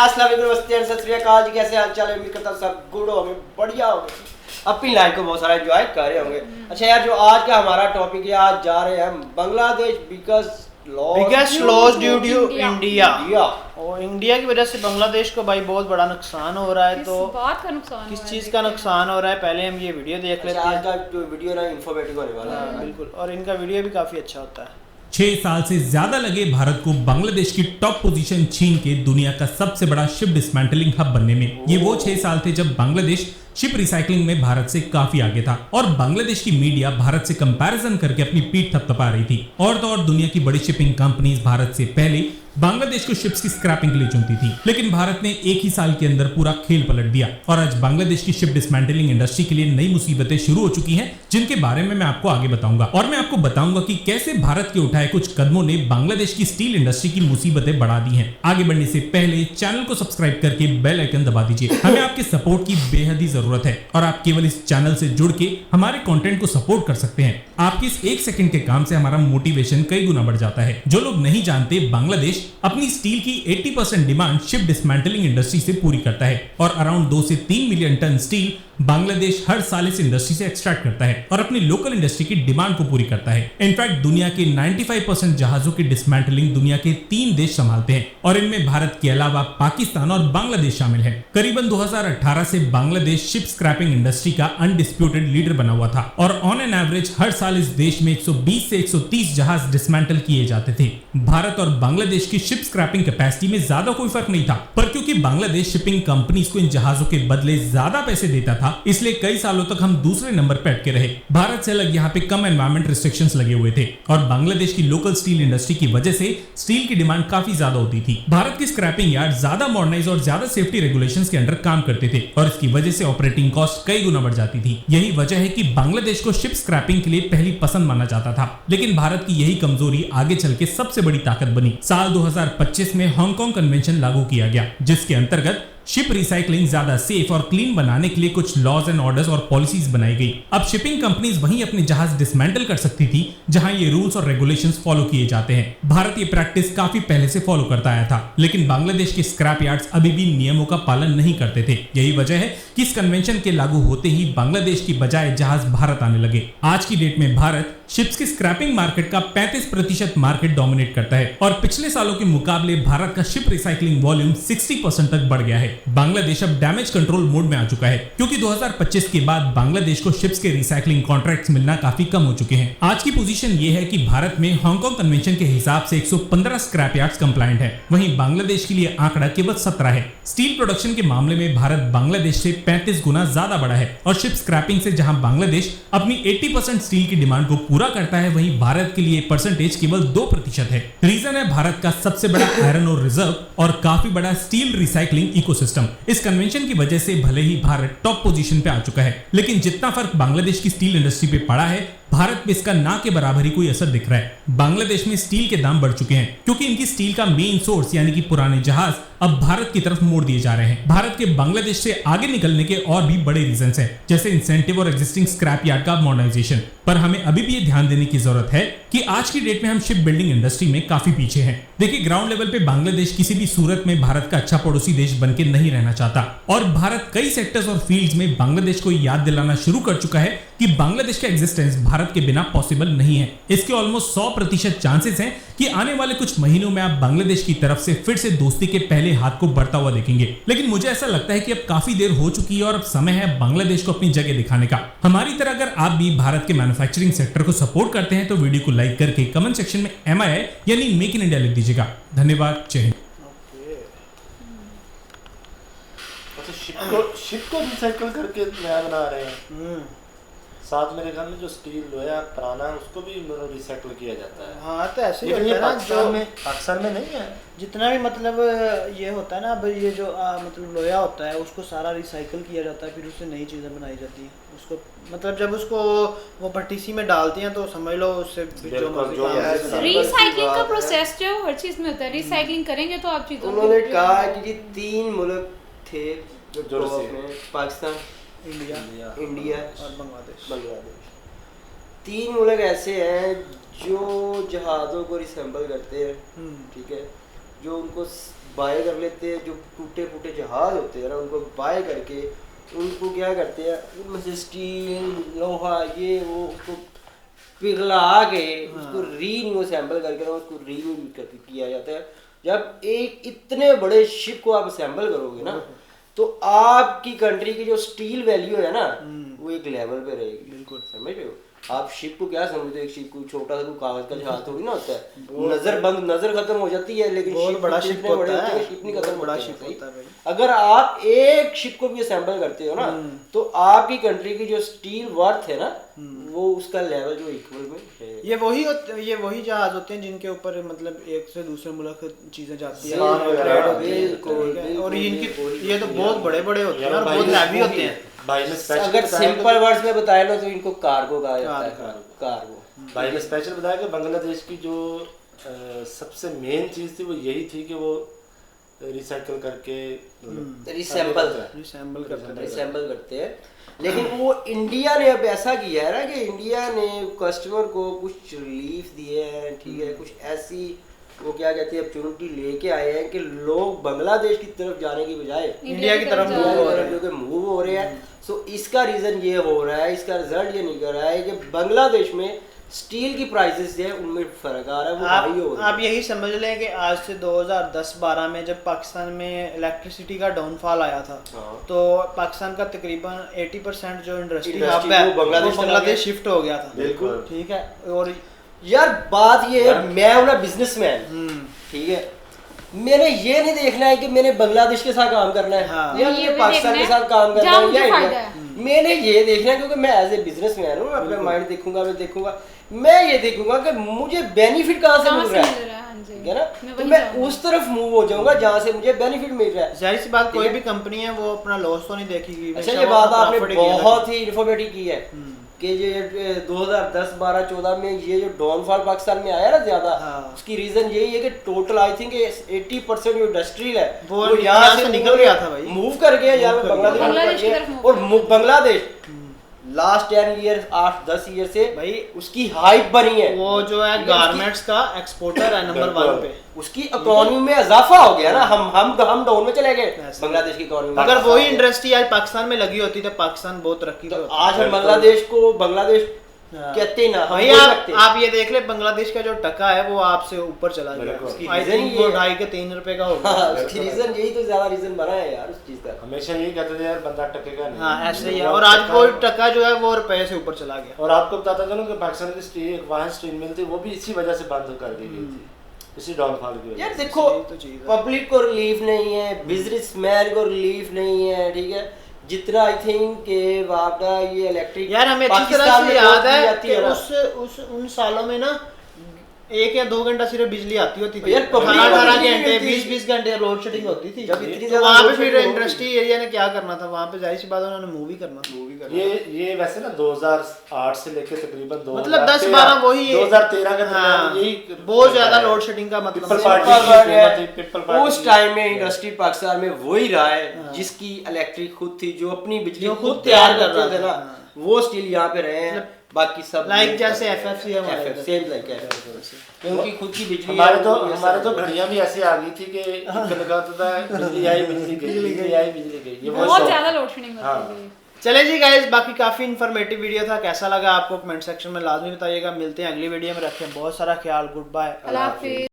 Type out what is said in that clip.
अस्सलाम वालेकुम, नमस्ते, सत श्री अकाल जी। कैसे हाल चाल है? उम्मीद करता हूँ सब गुड होंगे, बढ़िया होंगे, अपनी लाइफ को बहुत सारा एंजॉय कर रहे होंगे। अच्छा यार, जो आज का हमारा टॉपिक है, आज जा रहे हैं हम Bangladesh biggest loss due to India. और इंडिया की वजह से बांग्लादेश को भाई बहुत बड़ा नुकसान हो रहा है। तो बात का नुकसान किस चीज़ का नुकसान हो रहा है, पहले हम ये वीडियो देख लेते हैं। आज का जो वीडियो ना इंफॉर्मेटिव होने वाला है। बिल्कुल, और इनका वीडियो भी काफ़ी अच्छा होता है। 6 साल से ज्यादा लगे भारत को बांग्लादेश की टॉप पोजीशन छीन के दुनिया का सबसे बड़ा शिप डिसमेंटलिंग हब बनने में। ये वो 6 साल थे जब बांग्लादेश शिप रिसाइकलिंग में भारत से काफी आगे था और बांग्लादेश की मीडिया भारत से कंपैरिजन करके अपनी पीठ थपथपा रही थी। और तो और दुनिया की बड़ी शिपिंग कंपनीज भारत से पहले बांग्लादेश को शिप्स की स्क्रैपिंग के लिए चुनती थी, लेकिन भारत ने एक ही साल के अंदर पूरा खेल पलट दिया और आज बांग्लादेश की शिप डिसमेंटलिंग इंडस्ट्री के लिए नई मुसीबतें शुरू हो चुकी हैं, जिनके बारे में मैं आपको आगे बताऊंगा। और मैं आपको बताऊंगा कि कैसे भारत के उठाए कुछ कदमों ने बांग्लादेश की स्टील इंडस्ट्री की मुसीबतें बढ़ा दी हैं। आगे बढ़ने से पहले चैनल को सब्सक्राइब करके बेल आइकन दबा दीजिए। हमें आपके सपोर्ट की बेहद ही जरूरत है और आप केवल इस चैनल से जुड़ के हमारे कंटेंट को सपोर्ट कर सकते हैं। आपकी इस 1 सेकंड के काम से हमारा मोटिवेशन कई गुना बढ़ जाता है। जो लोग नहीं जानते, बांग्लादेश अपनी स्टील की 80% डिमांड शिप डिसमेंटलिंग इंडस्ट्री से पूरी करता है और अराउंड 2 से 3 मिलियन टन स्टील बांग्लादेश हर साल इस इंडस्ट्री से एक्सट्रैक्ट करता है और अपनी लोकल इंडस्ट्री की डिमांड को पूरी करता है। इनफैक्ट दुनिया के 95% जहाजों की डिसमेंटलिंग दुनिया के 3 देश संभालते हैं और इनमें भारत के अलावा पाकिस्तान और बांग्लादेश शामिल है। करीबन 2018 से बांग्लादेश शिप स्क्रैपिंग इंडस्ट्री का अनडिस्प्यूटेड लीडर बना हुआ था और ऑन एन एवरेज हर साल इस देश में 120 से 130 जहाज डिसमेंटल किए जाते थे। भारत और बांग्लादेश की शिप स्क्रैपिंग कैपेसिटी में ज्यादा कोई फर्क नहीं था, पर क्योंकि बांग्लादेश शिपिंग कंपनीज को इन जहाजों के बदले ज्यादा पैसे देता था, इसलिए कई सालों तक हम दूसरे नंबर पे अटके रहे। भारत से अलग यहाँ पे कम एनवायरमेंट रिस्ट्रिक्शंस लगे हुए थे और बांग्लादेश की लोकल स्टील इंडस्ट्री की वजह से स्टील की डिमांड काफी ज्यादा होती थी। भारत की स्क्रैपिंग यार्ड ज्यादा मॉडर्नाइज और ज्यादा सेफ्टी रेगुलेशंस के अंडर काम करते थे और इसकी वजह से ऑपरेटिंग कॉस्ट कई गुना बढ़ जाती थी। यही वजह है कि बांग्लादेश को शिप स्क्रैपिंग के लिए पहली पसंद माना जाता था, लेकिन भारत की यही कमजोरी आगे चल के सबसे बड़ी ताकत बनी। साल 2025 में हांगकांग कन्वेंशन लागू किया गया, जिसके अंतर्गत शिप रिसाइकलिंग ज्यादा सेफ और क्लीन बनाने के लिए कुछ लॉज एंड ऑर्डर्स और पॉलिसीज बनाई गई। अब शिपिंग कंपनीज वहीं अपने जहाज डिसमेंटल कर सकती थी जहां ये रूल्स और रेगुलेशंस फॉलो किए जाते हैं। भारत ये प्रैक्टिस काफी पहले से फॉलो करता आया था, लेकिन बांग्लादेश के स्क्रैप यार्ड्स अभी भी नियमों का पालन नहीं करते थे। यही वजह है कि इस कन्वेंशन के लागू होते ही बांग्लादेश की बजाय जहाज भारत आने लगे। आज की डेट में भारत शिप्स की स्क्रैपिंग मार्केट का 35% मार्केट डोमिनेट करता है और पिछले सालों के मुकाबले भारत का शिप रिसाइकलिंग वॉल्यूम 60% तक बढ़ गया है। बांग्लादेश अब डैमेज कंट्रोल मोड में आ चुका है, क्योंकि 2025 के बाद बांग्लादेश को शिप्स के रिसाइकलिंग कॉन्ट्रैक्ट्स मिलना काफी कम हो चुके हैं। आज की पोजीशन ये है कि भारत में हांगकांग कन्वेंशन के हिसाब से 115 स्क्रैप यार्ड्स कंप्लायंट है, वहीं बांग्लादेश के लिए आंकड़ा केवल 17 है। स्टील प्रोडक्शन के मामले में भारत बांग्लादेश से 35 गुना ज्यादा बड़ा है और शिप स्क्रैपिंग से जहां बांग्लादेश अपनी 80% स्टील की डिमांड को पूरा करता है, वहीं भारत के लिए परसेंटेज केवल 2% है। रीजन है भारत का सबसे बड़ा आयरन ओर रिजर्व और काफी बड़ा स्टील रिसाइकलिंग इकोसिस्टम। इस कन्वेंशन की वजह से भले ही भारत टॉप पोजीशन पे आ चुका है, लेकिन जितना फर्क बांग्लादेश की स्टील इंडस्ट्री पे पड़ा है, भारत में इसका ना के बराबर ही कोई असर दिख रहा है। बांग्लादेश में स्टील के दाम बढ़ चुके हैं क्योंकि इनकी स्टील का मेन सोर्स यानी कि पुराने जहाज अब भारत की तरफ मोड़ दिए जा रहे हैं। भारत के बांग्लादेश से आगे निकलने के और भी बड़े रीजंस हैं, जैसे इंसेंटिव और एग्जिस्टिंग स्क्रैप यार्ड का मॉडर्नाइजेशन। पर हमें अभी भी ये ध्यान देने की जरूरत है कि आज की डेट में हम शिप बिल्डिंग इंडस्ट्री में काफी पीछे हैं। देखिए, ग्राउंड लेवल पे बांग्लादेश किसी भी सूरत में भारत का अच्छा पड़ोसी देश बनके नहीं रहना चाहता और भारत कई सेक्टर्स और फील्ड्स में बांग्लादेश को याद दिलाना शुरू कर चुका है कि बांग्लादेश का एग्जिस्टेंस भारत के बिना पॉसिबल नहीं है। इसके ऑलमोस्ट 100% चांसेस हैं कि आने वाले कुछ महीनों में आप बांग्लादेश की तरफ से फिर से दोस्ती के पहले हाथ को बढ़ता हुआ देखेंगे। लेकिन मुझे ऐसा लगता है कि अब काफी देर हो चुकी है और अब समय है बांग्लादेश को अपनी जगह दिखाने का। हमारी तरह अगर आप भी भारत के मैन्युफैक्चरिंग सेक्टर को सपोर्ट करते हैं तो वीडियो को लाइक करके कमेंट सेक्शन में MII यानी मेक इन इंडिया लिख दीजिएगा। धन्यवाद। जय हिंद। शिप को रिसाइकल करके नया बना रहे हैं। साथ मेरे ख्याल में जो स्टील लोहा पुराना है उसको भी रिसाइकल किया जाता है। हाँ, तो ऐसे ही लेकिन ये होता है ना, पाकिस्तान में नहीं है। जितना भी मतलब ये होता है ना, अब ये जो मतलब लोहा होता है उसको सारा रिसाइकल किया जाता है, फिर उससे नई चीज़ें बनाई जाती हैं। उसको मतलब जब उसको वो भट्टी में डालते हैं तो समझ लो उससे रिसाइकलिंग का प्रोसेस जो हर चीज में होता है। रिसाइकलिंग करेंगे तो आप चीजों उन्होंने कहा कि ये 3 मुल्क थे जो पाकिस्तान, इंडिया और बांग्लादेश। 3 मुल्क ऐसे हैं जो जहाज़ों को रिसेंबल करते हैं, ठीक है, जो उनको बाय कर लेते हैं, जो टूटे फूटे जहाज होते हैं ना उनको बाय करके उनको क्या करते हैं, उनमें से स्टील लोहा ये वो उसको पिघला के उसको रीन्यू असेंबल करके ना उसको रीन्यू करके किया जाता है। जब एक इतने बड़े शिप को आप असेंबल करोगे ना तो आपकी कंट्री की जो स्टील वैल्यू है ना वो एक लेवल पे रहेगी। बिल्कुल समझ रहे हो? आप शिप को क्या समझते हो? एक शिप को छोटा सा कागज का जहाज थोड़ी ना होता है, नजर खत्म हो जाती है, लेकिन बहुत बड़ा शिप होता है, शिप नहीं खत्म बड़ा होता शिप होता है भाई। अगर आप एक शिप को भी असेंबल करते हो ना तो आपकी कंट्री की जो स्टील वर्थ है ना वो उसका लेवल जो इक्वल में है। ये वही जहाज होते हैं जिनके ऊपर मतलब एक से दूसरे मुल्क चीजें जाती है, बिल्कुल। और ये तो बहुत बड़े बड़े होते हैं और बहुत हैवी होते हैं। भाई ने स्पेशल अगर सिंपल वर्ड्स में बताया ना तो इनको कार्गो कहा जाता है। कार्गो। भाई ने स्पेशल बताया कि बांग्लादेश की जो सबसे मेन चीज थी वो यही थी कि वो रिसाइकल करके रिसेंबल करते हैं। लेकिन वो इंडिया ने अब ऐसा किया है ना कि इंडिया ने कस्टमर को कुछ रिलीफ दिए हैं, ठीक है, कुछ ऐसी वो क्या कहते हैं अपॉर्चुनिटी लेके आए हैं कि लोग बांग्लादेश की तरफ जाने की बजाय इंडिया की तरफ मूव हो रहे हैं। सो इसका रीजन ये हो रहा है, इसका रिजल्ट ये निकल रहा है कि बांग्लादेश में स्टील की प्राइसेस जो है उनमें फर्क आ रहा है, वो हाई हो रहा है। आप यही समझ लें कि आज से 2010-12 में जब पाकिस्तान में इलेक्ट्रिसिटी का डाउनफॉल आया था तो पाकिस्तान का तकरीबन 80% जो इंडस्ट्री हब है वो बांग्लादेश शिफ्ट हो गया था। बिल्कुल ठीक है। और यार बात ये है, मैं हूं ना बिजनेसमैन, ठीक है, मैंने ये नहीं देखना है कि मैंने बांग्लादेश के साथ काम करना है या ये मुझे पाकिस्तान के साथ काम करना है या इंडिया। है। मैंने ये देखना है क्योंकि मैं एज ए बिजनेसमैन हूँ, अपना माइंड देखूंगा, मैं ये देखूंगा कि मुझे बेनिफिट कहाँ से मिल रहा है ना, तो मैं उस तरफ मूव हो जाऊंगा जहाँ से मुझे बेनिफिट मिल रहा है। जाहिर सी बात, कोई भी कंपनी है वो अपना लॉस तो नहीं देखेगी। अच्छा ये बात आपने बहुत ही इन्फॉर्मेटिव की है कि ये 2010, 12, 14 में ये जो डाउनफॉल पाकिस्तान में आया ना ज्यादा, उसकी रीजन यही है कि टोटल आई थिंक 80% जो इंडस्ट्रियल है वो यहाँ से निकल गया था भाई, मूव कर गया यहाँ पे बांग्लादेश। और बांग्लादेश लास्ट 10 ईयर 8-10 ईयर से भाई उसकी हाइप बनी है, वो जो है गारमेंट्स का एक्सपोर्टर है नंबर 1 पे, उसकी इकोनॉमी में इजाफा हो गया ना। हम डाउन में चले गए बांग्लादेश की इकोनॉमी में। अगर वही इंडस्ट्री आज पाकिस्तान में लगी होती तो पाकिस्तान बहुत तरक्की पे होता। आज हम बांग्लादेश कहते ही ना भाई, आप ये देख ले बांग्लादेश का जो टका है वो आपसे ऊपर चला गया। आई थिंक वो 2.5-3 रुपए का होगा। उसकी रीजन यही तो ज्यादा रीजन बना है यार उस चीज का। हमेशा यही कहते थे यार बंदा टकेगा नहीं। हाँ ऐसे ही है। और आज वो टका जो है वो रुपए से ऊपर चला गया। और आपको बताता चलूं कि पाकिस्तान की स्टील वहाँ स्टील मिल थी वो भी इसी वजह से बंद कर दी गई थी, इसी डाउनफॉल की वजह। यार देखो पब्लिक को रिलीफ नहीं है, बिजनेसमैन को रिलीफ नहीं है, ठीक है, जितना आई थिंक के आपका ये इलेक्ट्रिक यार हमें अच्छी तरह से याद है कि उन सालों में ना 1 या 2 घंटा सिर्फ बिजली आती होती थी, 18 घंटे 20 घंटे लोड शेडिंग होती थी। तो वहाँ पे फिर इंडस्ट्री एरिया ने क्या करना था, वहाँ पे जाहिर सी बात उन्होंने मूवी करना। ये वैसे ना 2008 से लेके तकरीबन 2013 मतलब 10-12 वही 2013 का यही बहुत ज्यादा लोड शेडिंग का मतलब उस टाइम में इंडस्ट्री पाकिस्तान में वही रहा है जिसकी इलेक्ट्रिक खुद थी, जो अपनी बिजली खुद तैयार कर रहा था ना, वो स्टिल यहाँ पे रहे हैं। बाकी सब लाइक जैसे एफएफसी है सेम लाइक क्योंकि खुद की बिजली हमारे तो घड़ियां भी ऐसी आ गई थी कि लगाता था बिजली आई बिजली गई, बिजली आई बिजली गई, ये बहुत ज्यादा लोड शेडिंग होती थी। चले जी गाइस, बाकी काफी इन्फॉर्मेटिव वीडियो था, कैसा लगा आपको कमेंट सेक्शन में लाजमी बताइएगा। मिलते हैं अगली वीडियो में, रखें बहुत सारा ख्याल, गुड बाय, अल्लाह हाफिज।